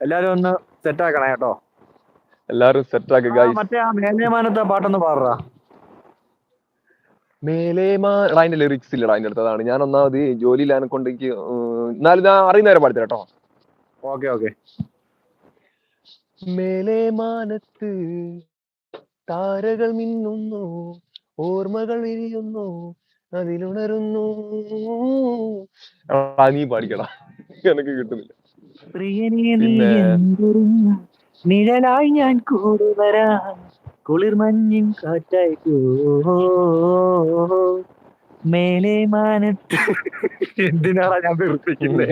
എല്ലാരും ഒന്ന് സെറ്റ് ആക്കണേ കേട്ടോ. എല്ലാരും സെറ്റ് ആക്കി ഗൈസ്. മറ്റേ ആ മേലേമാനത്തെ പാട്ടൊന്ന് പാടുറാ. എടാ അതിന്റെ ലിറിക്സ് ഇല്ലടാ അതിന്റെ അടുത്തതാണ്. ഞാൻ ഒന്നാമത് ജോലിയിലാനെ കൊണ്ട് എനിക്ക് എന്നാലും ഞാൻ അറിയുന്നവരെ പാടിത്തരാം കേട്ടോ. Okay okay. മേലെ മാനത്ത് താരകൾ മിന്നുന്നു, ഓർമ്മകൾ വിരിയുന്നു, അതിലുണരുന്നു. നീ പാടിക്കടാ, എനിക്ക് കിട്ടുന്നില്ല. പ്രിയനേ നീ പിന്നെ എന്തൊരു നിഴലായി ഞാൻ കൂടെ വരാൻ, കുളിർമഞ്ഞിൻ കാറ്റായിട്ടോ മേലെ മാനത്ത്. എന്തിനാടാ ഞാൻ വെറുപ്പിക്കുന്നേ?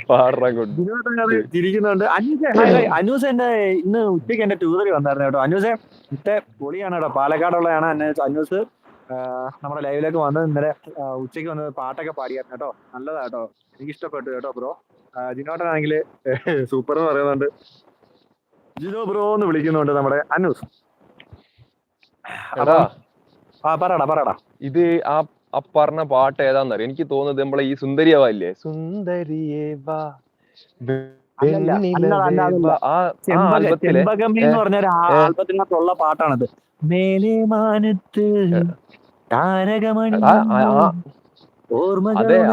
പാടാൻ കൊണ്ട് ചിരിക്കുന്നുണ്ട്. അനൂസെ ഹായ് ഹായ്. അനൂസ് എന്റെ ഇന്ന് ഉച്ചയ്ക്ക് എന്റെ ട്യൂതറി വന്നായിരുന്നു കേട്ടോ. അനൂസെ ഇത്തെ പൊളിയാണ് കേട്ടോ, പാലക്കാടുള്ളതാണ് അനൂസ്. നമ്മുടെ ലൈവിലേക്ക് വന്നത് ഇന്നലെ ഉച്ചയ്ക്ക് വന്നത് പാട്ടൊക്കെ പാടിയായിരുന്നു കേട്ടോ. നല്ലതാ കേട്ടോ, എനിക്ക് ഇഷ്ടപ്പെട്ടു കേട്ടോ ബ്രോ. ജിനോട്ടനാണെങ്കിൽ സൂപ്പർ എന്ന് പറയുന്നുണ്ട്. ജിനോ ബ്രോ എന്ന് വിളിക്കുന്നുണ്ട് നമ്മുടെ അനൂസ്. എടാ പറയടാ. ഇത് ആ പറഞ്ഞ പാട്ട് ഏതാന്നറിയോ? എനിക്ക് തോന്നുന്നത് നമ്മളെ ഈ സുന്ദരിയവാ ഇല്ലേ, സുന്ദരിയേവാ ആൽബത്തിലെ ചെമ്പകമേ എന്ന് പറഞ്ഞ ഒരു ആൽബത്തിനകത്തുള്ള പാട്ടാണത്. മേലെ മാനത്ത് താരകമണി അതെ, ആ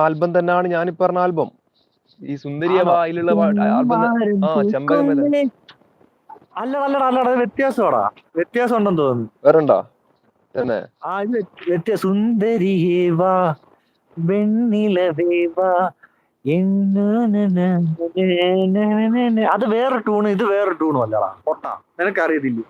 ആൽബം തന്നെയാണ് ഞാൻ പറഞ്ഞ ആൽബം. ഈ സുന്ദരിയവാ അതിലുള്ള ആൽബം. ചെമ്പകമേ. അല്ലടാ വ്യത്യാസം ഉണ്ടെന്ന് തോന്നുന്നു. വേറെണ്ടോ തന്നെ? ഇത് സുന്ദരിയേവാ വെണ്ണിലവേവാ അത് വേറെ ടൂണ്, ഇത് വേറെ ടൂണും അല്ലടാ പൊട്ടാ, നിനക്കറിയത്തില്ല.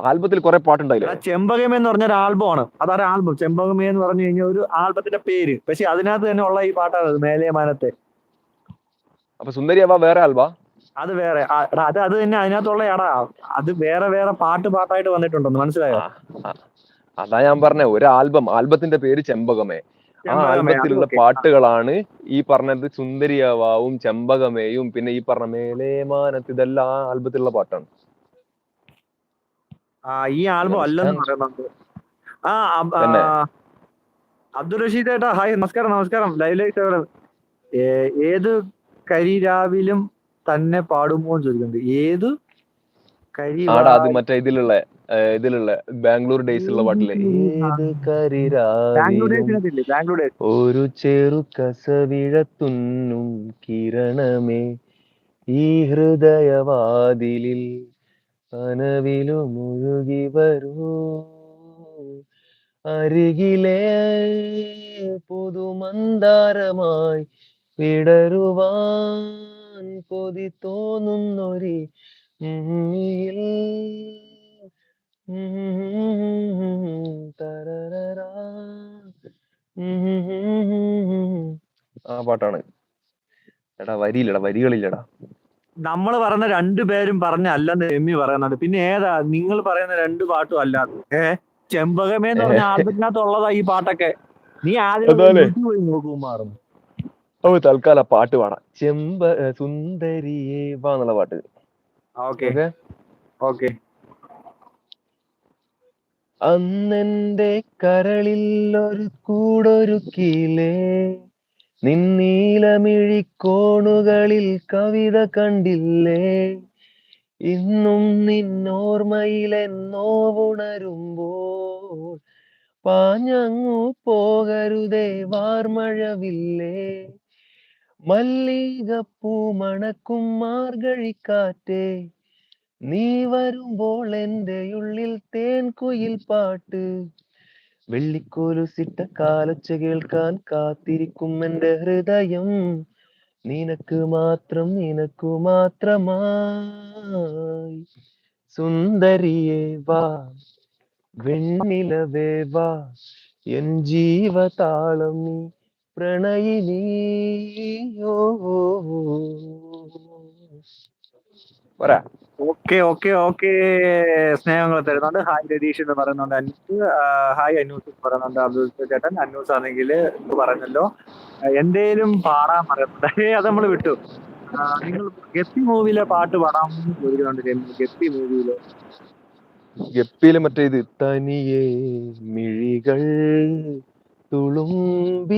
ആൽബത്തിൽ കുറെ പാട്ടുണ്ടായില്ലേ? ചെമ്പകമേ എന്ന് പറഞ്ഞ ഒരു ആൽബമാണ്. അതാണ് ആൽബം. ചെമ്പകമേ എന്ന് പറഞ്ഞു കഴിഞ്ഞാൽ ഒരു ആൽബത്തിന്റെ പേര്. പക്ഷെ അതിനകത്ത് തന്നെ ഉള്ള ഈ പാട്ടാണ് മേലെ മാനത്തെ. അപ്പൊ സുന്ദരിയവാ വേറെ ആൽബാ? അത് വേറെ. അത് തന്നെ അതിനകത്തുള്ള അത് വേറെ പാട്ടായിട്ട് വന്നിട്ടുണ്ടെന്ന് മനസ്സിലായോ? അതാ ഞാൻ പറഞ്ഞ ഒരു ആൽബത്തിന്റെ പേര് ചെമ്പകമേ. ആ ആൽബത്തിലുള്ള പാട്ടുകളാണ് ഈ പറഞ്ഞത് സുന്ദരിയവാവും ചെമ്പകമേയും പിന്നെ ഈ പറഞ്ഞ മേലെ മാനത്ത്. ഇതെല്ലാം ആ ആൽബത്തിലുള്ള പാട്ടാണ്. ഈ ആൽബം അല്ലെന്ന് പറയുന്നുണ്ട്. അബ്ദുൾ റഷീദ് ഏട്ടാ ഹായ്, നമസ്കാരം. ലൈവിലേക്ക് ഏത് കരിരാവിലും തന്നെ പാടുമോ എന്ന് ചോദിക്കുന്നുണ്ട്. ഏത് അത് മറ്റേ ഇതിലുള്ള ബാംഗ്ലൂർ ഡേയ്സ് ഉള്ള പാട്ടില്ലേ, ഏത് കരിരാവിലും ഒരു ചെറു കസവിഴത്തുന്നും കിരണമേ ഈ ഹൃദയവാതിലിൽ കനവിലും മുഴുകി വരൂ, അരികിലെ പുതുമന്ദാരമായി വിടരുവാൻ കൊതി തോന്നുന്നൊരി ആ പാട്ടാണ്. എടാ വരികളില്ലടാ. നമ്മൾ പറയുന്ന രണ്ടുപേരും പറഞ്ഞല്ലെന്ന് എമ്മി പറയുന്നുണ്ട്. പിന്നെ ഏതാ നിങ്ങൾ പറയുന്ന രണ്ട് പാട്ടും അല്ലാതെ? ചെമ്പകമേ എന്ന് പറഞ്ഞ ആൽബത്തിനകത്തുള്ളതാ ഈ പാട്ടൊക്കെ. നീ ആദ്യം പോയി നോക്കുമാറും. തൽക്കാലം പാട്ട് പാടാം. സുന്ദരിയേ വാ എന്നുള്ള പാട്ട്. ഓക്കെ. അന്നെന്റെ കരളിൽ ഒരു കൂടൊരുക്കിയില്ലേ, നിന്നീലമിഴിക്കോണുകളിൽ കവിത കണ്ടില്ലേ, ഇന്നും നിന്നോർമ്മയിലെന്നോ ഉണരുമ്പോൾ പാഞ്ഞങ്ങു പോകരുതേ വാർമഴവില്ലേ, മല്ലികപ്പൂ മണക്കും മാർഗഴിക്കാറ്റേ, നീ വരുമ്പോൾ എന്റെ ഉള്ളിൽ തേൻകുയിൽ പാട്ട്, വെള്ളിക്കോലുസിട്ട കാലൊച്ച കേൾക്കാൻ കാത്തിരിക്കും എന്റെ ഹൃദയം, നിനക്ക് മാത്രമായി. സുന്ദരിയേ വാ വെണ്ണിലവേ വാ എൻ ജീവതാളം നീ പ്രണയിനീ. ഓക്കെ. സ്നേഹങ്ങൾ തരുന്നുണ്ട്. ഹായ് രതീഷ് എന്ന് പറയുന്നുണ്ട്. ഹായ് അനൂസ് എന്ന് പറയുന്നുണ്ട്. അബ്ദുൾ ചേട്ടൻ. അനൂസ് ആണെങ്കിൽ പറഞ്ഞല്ലോ എന്തേലും പാടാൻ പറയുന്നുണ്ട്. അത് നമ്മൾ വിട്ടു. നിങ്ങൾ ഗപ്പി മൂവിയിലെ പാട്ട് പാടാമെന്ന് ചോദിക്കുന്നുണ്ട്. ഗപ്പിയിലെ മറ്റേ ഇത് തനിയെ മിഴികൾ തുളുമ്പി